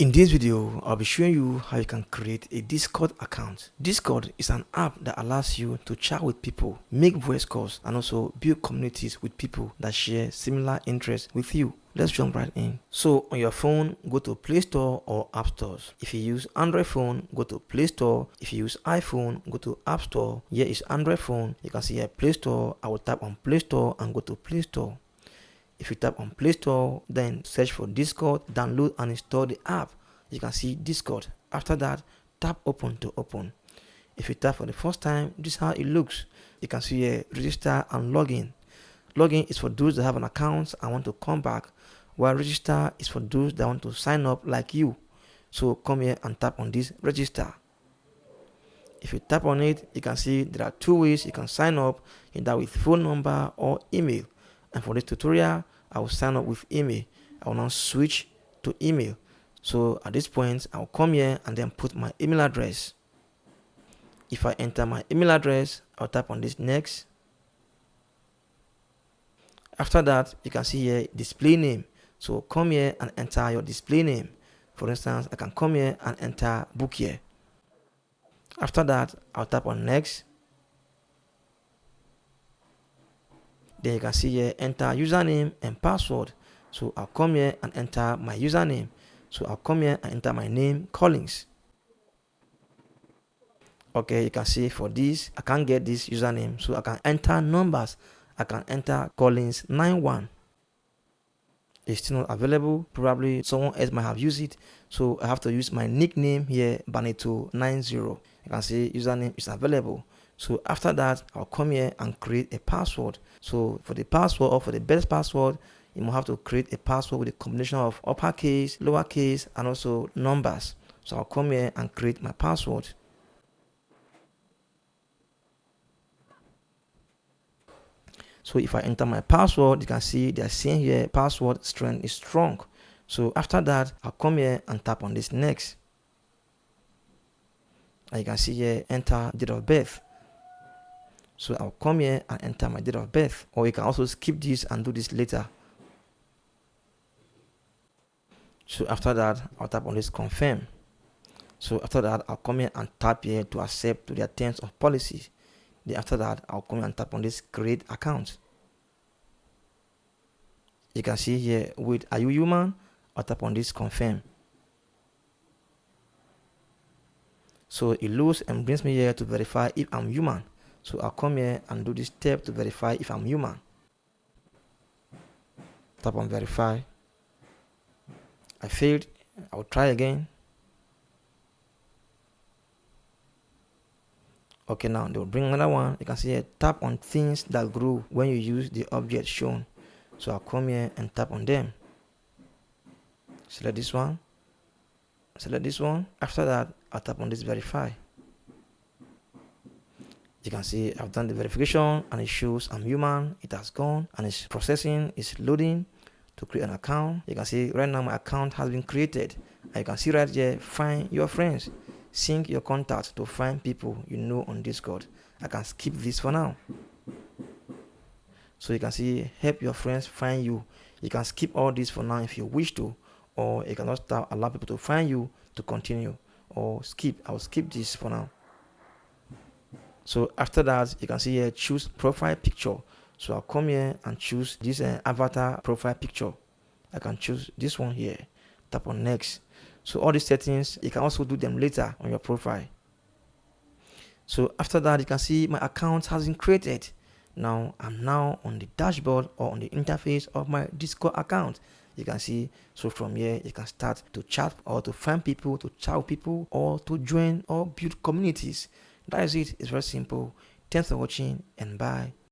In this video, I'll be showing you how you can create a Discord account. Discord is an app that allows you to chat with people, make voice calls, and also build communities with people that share similar interests with you. Let's jump right in. So on your phone, go to Play Store or App Stores. If you use Android phone, go to Play Store. If you use iPhone, go to App Store. Here is Android phone. You can see here Play Store. I will tap on Play Store and go to Play Store. If you tap on Play Store, then search for Discord, download and install the app. You can see Discord. After that, tap open to open. If you tap for the first time, this is how it looks. You can see here register and login. Login is for those that have an account and want to come back, while register is for those that want to sign up like you. So come here and tap on this register. If you tap on it, you can see there are two ways you can sign up, either with phone number or email. And for this tutorial, I will sign up with email. I will now switch to email. So at this point, I'll come here and then put my email address. If I enter my email address, I'll tap on this next. After that, you can see here display name. So come here and enter your display name. For instance, I can come here and enter book here. After that, I'll tap on next. Then you can see here enter username and password. So I'll come here and enter my username. So I'll come here and enter my name, Collins. Okay, you can see for this, I can't get this username. So I can enter numbers. I can enter Collins91. It's still not available. Probably someone else might have used it. So I have to use my nickname here, Baneto90. You can see username is available. So after that, I'll come here and create a password. So for the password or for the best password, you will have to create a password with a combination of uppercase, lowercase, and also numbers. So I'll come here and create my password. So if I enter my password, you can see they're saying here password strength is strong. So after that, I'll come here and tap on this next. And you can see here enter date of birth. So I'll come here and enter my date of birth, or you can also skip this and do this later. So after that, I'll tap on this confirm. So after that, I'll come here and tap here to accept to their terms of policies. Then after that, I'll come here and tap on this create account. You can see here with are you human? I'll tap on this confirm. So it looks and brings me here to verify if I'm human. So I'll come here and do this step to verify if I'm human. Tap on verify. I failed. I'll try again. Okay, now they'll bring another one. You can see here tap on things that grow when you use the object shown. So I'll come here and tap on them. Select this one. Select this one. After that, I'll tap on this verify. You can see I've done the verification and it shows I'm human. It has gone and it's processing, it's loading to create an account. You can see right now my account has been created. And you can see right here, find your friends. Sync your contacts to find people you know on Discord. I can skip this for now. So you can see help your friends find you. You can skip all this for now if you wish to, or you can just allow people to find you to continue, or skip. I'll skip this for now. So after that, you can see here choose profile picture. So I'll come here and choose this avatar profile picture. I can choose this one here. Tap on next. So all these settings, you can also do them later on your profile. So after that, you can see my account has been created. Now I'm now on the dashboard or on the interface of my Discord account. You can see, so from here you can start to chat or to find people, to chat with people, or to join or build communities. That is it. It's very simple. Thanks for watching and bye.